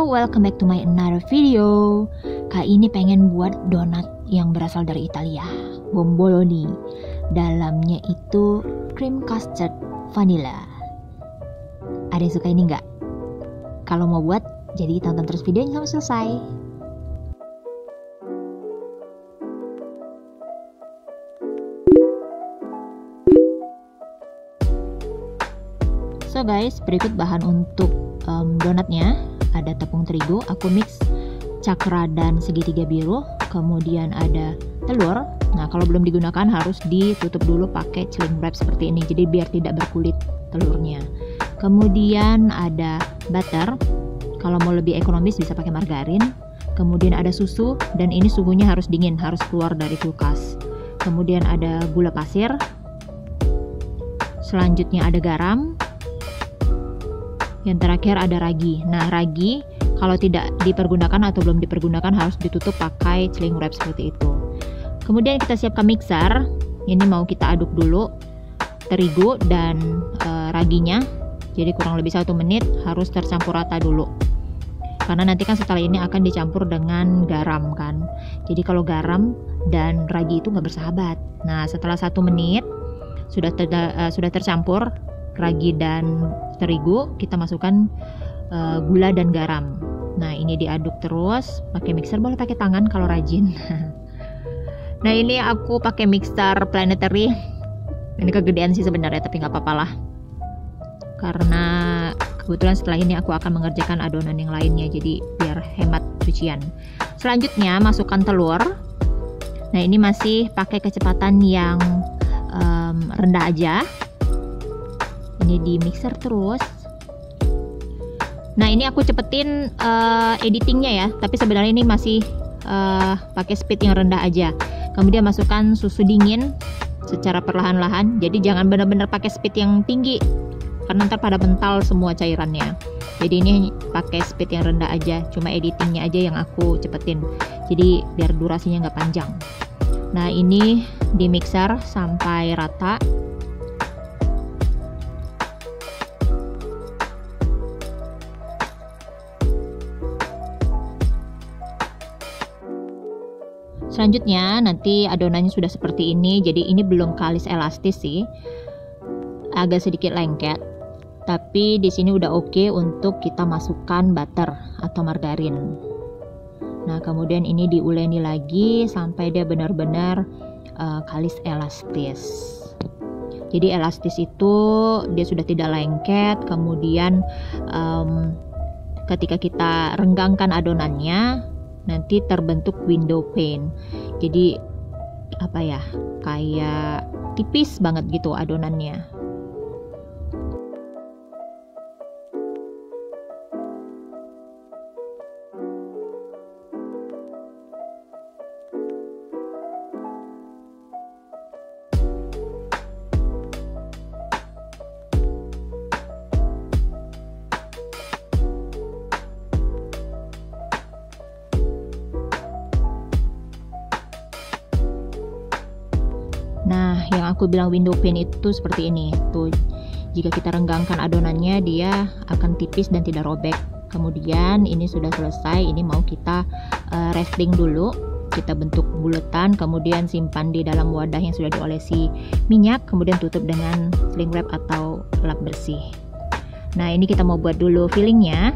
welcome back to my another video. Kali ini pengen buat donat yang berasal dari Italia, bomboloni. Dalamnya itu cream custard vanilla. Ada yang suka ini nggak? Kalau mau buat, jadi tonton terus videonya sampai selesai. So guys, berikut bahan untuk donatnya. Ada tepung terigu, aku mix cakra dan segitiga biru. Kemudian ada telur. Nah, kalau belum digunakan harus ditutup dulu pakai cling wrap seperti ini, jadi biar tidak berkulit telurnya. Kemudian ada butter. Kalau mau lebih ekonomis bisa pakai margarin. Kemudian ada susu, dan ini suhunya harus dingin, harus keluar dari kulkas. Kemudian ada gula pasir. Selanjutnya ada garam. Yang terakhir ada ragi. Nah, ragi kalau tidak dipergunakan atau belum dipergunakan harus ditutup pakai cling wrap seperti itu. Kemudian kita siapkan mixer. Ini mau kita aduk dulu terigu dan raginya. Jadi kurang lebih 1 menit, harus tercampur rata dulu. Karena nanti kan setelah ini akan dicampur dengan garam kan. Jadi kalau garam dan ragi itu nggak bersahabat. Nah, setelah 1 menit sudah tercampur ragi dan terigu, kita masukkan gula dan garam. Nah, ini diaduk terus pakai mixer, boleh pakai tangan kalau rajin. Nah, ini aku pakai mixer planetary. Ini kegedean sih sebenarnya, tapi nggak apa-apa lah. Karena kebetulan setelah ini aku akan mengerjakan adonan yang lainnya, jadi biar hemat cucian. Selanjutnya masukkan telur. Nah, ini masih pakai kecepatan yang rendah aja. Ini di mixer terus. Nah, ini aku cepetin editingnya ya, tapi sebenarnya ini masih pakai speed yang rendah aja. Kemudian masukkan susu dingin secara perlahan-lahan. Jadi jangan benar-benar pakai speed yang tinggi, karena ntar pada mental semua cairannya. Jadi ini pakai speed yang rendah aja, cuma editingnya aja yang aku cepetin. Jadi biar durasinya nggak panjang. Nah, ini di mixer sampai rata. Selanjutnya nanti adonannya sudah seperti ini. Jadi ini belum kalis elastis sih, agak sedikit lengket. Tapi di sini udah oke untuk kita masukkan butter atau margarin. Nah, kemudian ini diuleni lagi sampai dia benar-benar kalis elastis. Jadi elastis itu dia sudah tidak lengket. Kemudian ketika kita renggangkan adonannya, nanti terbentuk window pane. Jadi apa ya, kayak tipis banget gitu adonannya. Nah, yang aku bilang window pane itu seperti ini. Tuh, jika kita renggangkan adonannya, dia akan tipis dan tidak robek. Kemudian ini sudah selesai. Ini mau kita resting dulu. Kita bentuk buletan, kemudian simpan di dalam wadah yang sudah diolesi minyak. Kemudian tutup dengan cling wrap atau lap bersih. Nah, ini kita mau buat dulu fillingnya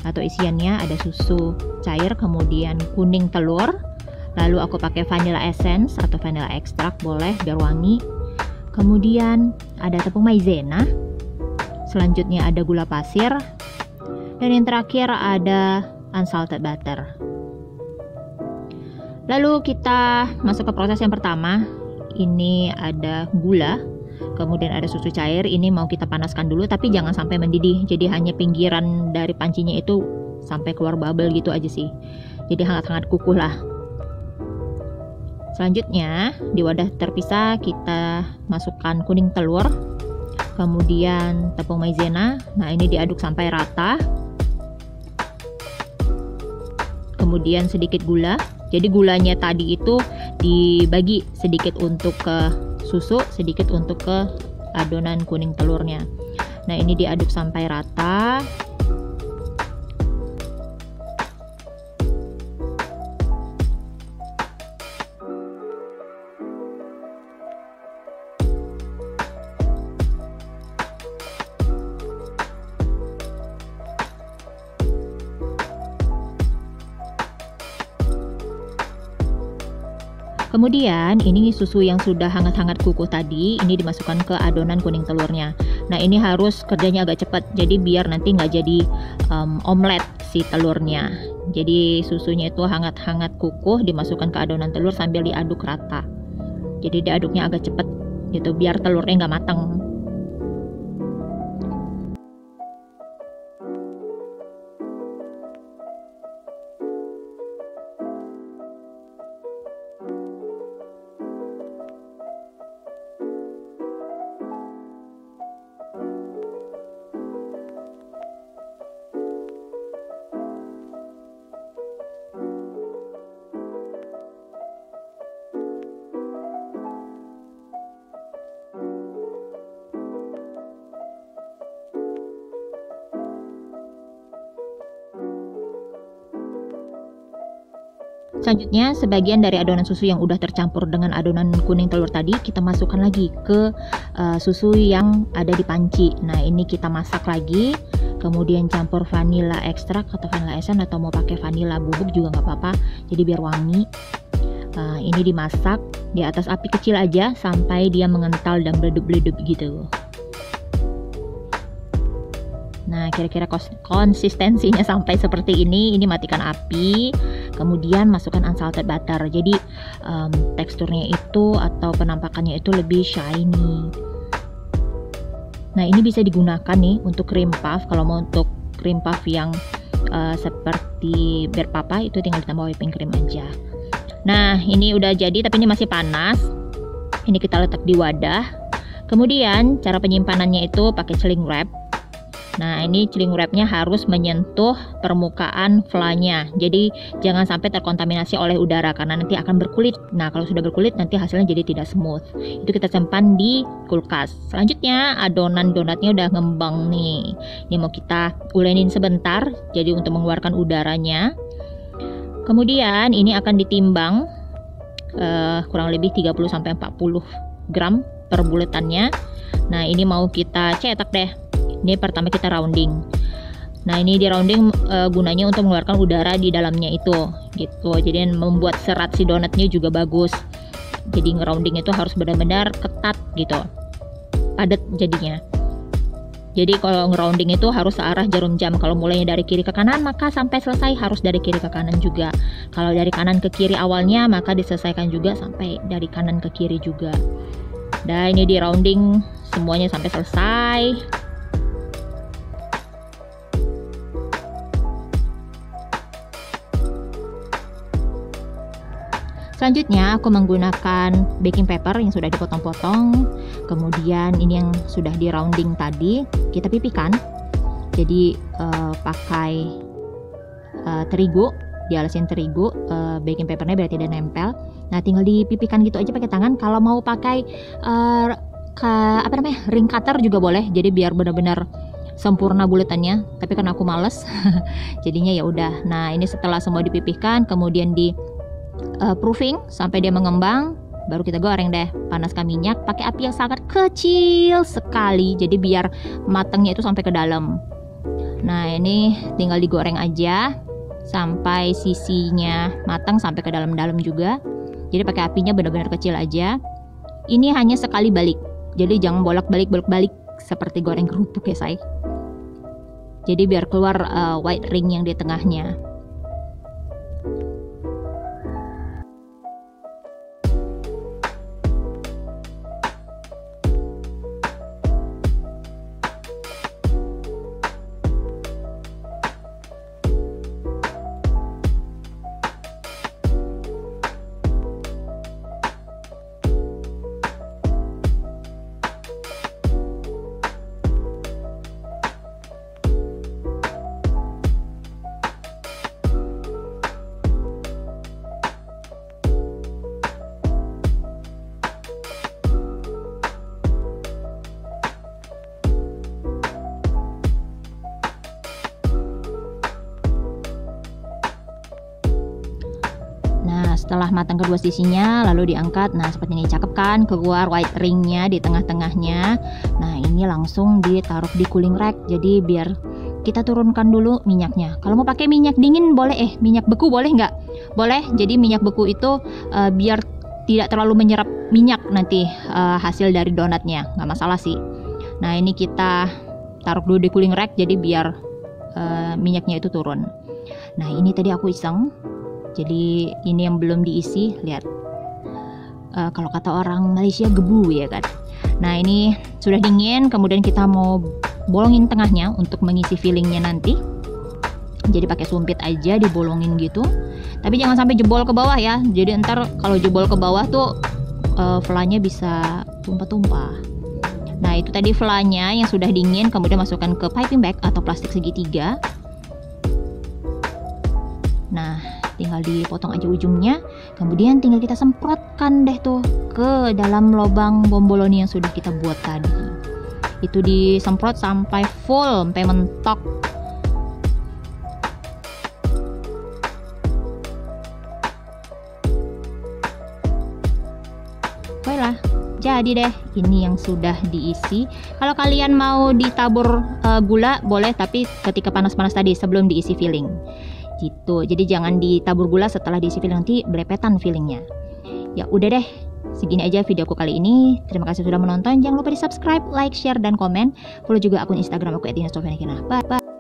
atau isiannya. Ada susu cair, kemudian kuning telur. Lalu aku pakai vanilla essence atau vanilla extract, boleh biar wangi. Kemudian ada tepung maizena. Selanjutnya ada gula pasir. Dan yang terakhir ada unsalted butter. Lalu kita masuk ke proses yang pertama. Ini ada gula, kemudian ada susu cair. Ini mau kita panaskan dulu, tapi jangan sampai mendidih. Jadi hanya pinggiran dari pancinya itu sampai keluar bubble gitu aja sih. Jadi hangat-hangat kukuh lah. Selanjutnya di wadah terpisah kita masukkan kuning telur, kemudian tepung maizena. Nah, ini diaduk sampai rata. Kemudian sedikit gula. Jadi gulanya tadi itu dibagi, sedikit untuk ke susu, sedikit untuk ke adonan kuning telurnya. Nah, ini diaduk sampai rata. Kemudian ini susu yang sudah hangat-hangat kukuh tadi, ini dimasukkan ke adonan kuning telurnya. Nah ini harus kerjanya agak cepat, jadi biar nanti nggak jadi omelet si telurnya. Jadi susunya itu hangat-hangat kukuh dimasukkan ke adonan telur sambil diaduk rata. Jadi diaduknya agak cepat gitu, biar telurnya nggak matang. Selanjutnya, sebagian dari adonan susu yang udah tercampur dengan adonan kuning telur tadi kita masukkan lagi ke susu yang ada di panci. Nah ini kita masak lagi, kemudian campur vanilla ekstrak atau vanilla essence, atau mau pakai vanilla bubuk juga nggak apa-apa, jadi biar wangi. Ini dimasak di atas api kecil aja sampai dia mengental dan beredup-beredup gitu. Nah kira-kira konsistensinya sampai seperti ini matikan api, kemudian masukkan unsalted butter. Jadi teksturnya itu atau penampakannya itu lebih shiny. Nah ini bisa digunakan nih untuk cream puff. Kalau mau untuk cream puff yang seperti bear papa itu tinggal ditambah whipping cream aja. Nah ini udah jadi tapi ini masih panas. Ini kita letak di wadah. Kemudian cara penyimpanannya itu pakai cling wrap. Nah ini cling wrapnya harus menyentuh permukaan flanya, jadi jangan sampai terkontaminasi oleh udara karena nanti akan berkulit. Nah kalau sudah berkulit nanti hasilnya jadi tidak smooth. Itu kita simpan di kulkas. Selanjutnya adonan donatnya udah ngembang nih. Ini mau kita ulenin sebentar, jadi untuk mengeluarkan udaranya. Kemudian ini akan ditimbang kurang lebih 30-40 gram per buletannya. Nah ini mau kita cetak deh. Ini pertama kita rounding. Nah ini di rounding gunanya untuk mengeluarkan udara di dalamnya itu gitu. Jadi membuat serat si donatnya juga bagus. Jadi ngerounding itu harus benar-benar ketat gitu, padat jadinya. Jadi kalau ngerounding itu harus searah jarum jam. Kalau mulainya dari kiri ke kanan maka sampai selesai harus dari kiri ke kanan juga. Kalau dari kanan ke kiri awalnya maka diselesaikan juga sampai dari kanan ke kiri juga. Dan ini di rounding semuanya sampai selesai. Selanjutnya aku menggunakan baking paper yang sudah dipotong-potong. Kemudian ini yang sudah di rounding tadi kita pipihkan. Jadi pakai terigu, dialasin terigu, baking papernya biar tidak nempel. Nah tinggal dipipihkan gitu aja pakai tangan. Kalau mau pakai ring cutter juga boleh. Jadi biar benar-benar sempurna buletannya. Tapi kan aku males, jadinya ya udah. Nah ini setelah semua dipipihkan, kemudian di proofing sampai dia mengembang, baru kita goreng deh. Panaskan minyak pakai api yang sangat kecil sekali, jadi biar matangnya itu sampai ke dalam. Nah ini tinggal digoreng aja sampai sisinya matang sampai ke dalam-dalam juga. Jadi pakai apinya benar-benar kecil aja. Ini hanya sekali balik, jadi jangan bolak-balik seperti goreng kerupuk ya say. Jadi biar keluar white ring yang di tengahnya. Setelah matang kedua sisinya lalu diangkat. Nah seperti ini, cakep kan, keluar white ringnya di tengah-tengahnya. Nah ini langsung ditaruh di cooling rack. Jadi biar kita turunkan dulu minyaknya. Kalau mau pakai minyak dingin boleh, minyak beku boleh nggak? Boleh. Jadi minyak beku itu biar tidak terlalu menyerap minyak nanti hasil dari donatnya, nggak masalah sih. Nah ini kita taruh dulu di cooling rack jadi biar minyaknya itu turun. Nah ini tadi aku iseng, jadi ini yang belum diisi, lihat. Kalau kata orang Malaysia gebu ya kan. Nah ini sudah dingin, kemudian kita mau bolongin tengahnya untuk mengisi fillingnya nanti. Jadi pakai sumpit aja dibolongin gitu. Tapi jangan sampai jebol ke bawah ya. Jadi ntar kalau jebol ke bawah tuh flanya bisa tumpah-tumpah. Nah itu tadi flanya yang sudah dingin, kemudian masukkan ke piping bag atau plastik segitiga. Nah tinggal dipotong aja ujungnya, kemudian tinggal kita semprotkan deh tuh ke dalam lubang bomboloni yang sudah kita buat tadi. Itu disemprot sampai full, sampai mentok. Lah, jadi deh ini yang sudah diisi. Kalau kalian mau ditabur gula boleh, tapi ketika panas-panas tadi sebelum diisi filling gitu. Jadi jangan ditabur gula setelah diisi filling, nanti belepetan fillingnya. Ya udah deh, segini aja videoku kali ini. Terima kasih sudah menonton. Jangan lupa di subscribe, like, share, dan komen. Follow juga akun Instagram aku @dinasofyanakina. Bye.